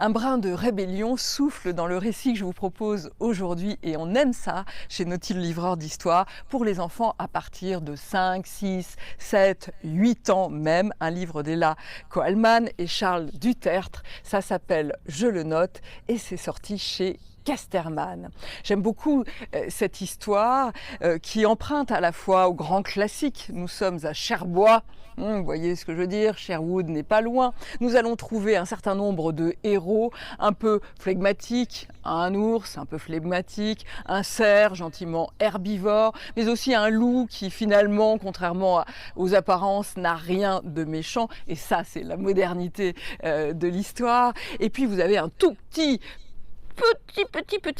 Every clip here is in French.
Un brin de rébellion souffle dans le récit que je vous propose aujourd'hui et on aime ça chez Naughty le livreur d'histoire pour les enfants à partir de 5, 6, 7, 8 ans même. Un livre d'Ella Coalman et Charles Dutertre. Ça s'appelle Je le note et c'est sorti chez Casterman. J'aime beaucoup cette histoire qui emprunte à la fois au grand classique. Nous sommes à Cherbourg. Vous voyez ce que je veux dire, Sherwood n'est pas loin. Nous allons trouver un certain nombre de héros un peu flegmatiques, un ours un peu flegmatique, un cerf gentiment herbivore, mais aussi un loup qui finalement, contrairement aux apparences, n'a rien de méchant. Et ça, c'est la modernité de l'histoire. Et puis vous avez un tout petit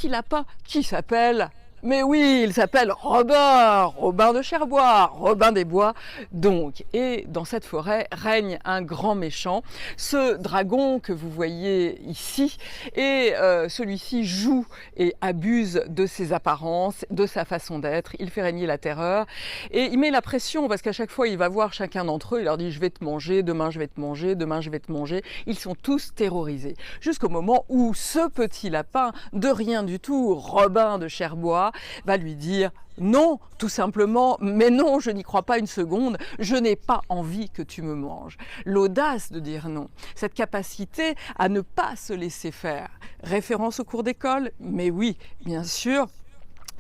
lapin qui s'appelle... Mais oui, il s'appelle Robin de Cherbourg, Robin des Bois. Donc, et dans cette forêt règne un grand méchant, ce dragon que vous voyez ici, et celui-ci joue et abuse de ses apparences, de sa façon d'être. Il fait régner la terreur et il met la pression parce qu'à chaque fois il va voir chacun d'entre eux, il leur dit je vais te manger, demain je vais te manger, demain je vais te manger. Ils sont tous terrorisés jusqu'au moment où ce petit lapin, de rien du tout, Robin de Cherbourg, va lui dire non, tout simplement, mais non, je n'y crois pas une seconde, je n'ai pas envie que tu me manges. L'audace de dire non, cette capacité à ne pas se laisser faire. Référence au cours d'école, mais oui, bien sûr.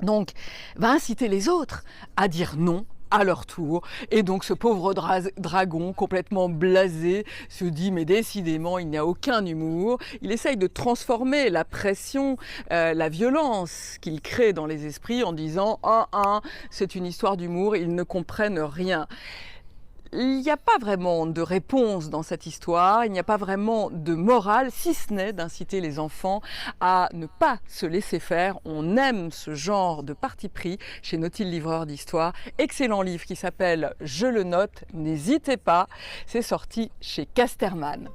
Donc, va inciter les autres à dire non à leur tour. Et donc ce pauvre dragon complètement blasé se dit mais décidément il n'y a aucun humour. Il essaye de transformer la pression, la violence qu'il crée dans les esprits en disant c'est une histoire d'humour, ils ne comprennent rien. Il n'y a pas vraiment de réponse dans cette histoire, il n'y a pas vraiment de morale, si ce n'est d'inciter les enfants à ne pas se laisser faire. On aime ce genre de parti pris chez Naughty le livreur d'histoire. Excellent livre qui s'appelle Je le note, n'hésitez pas, c'est sorti chez Casterman.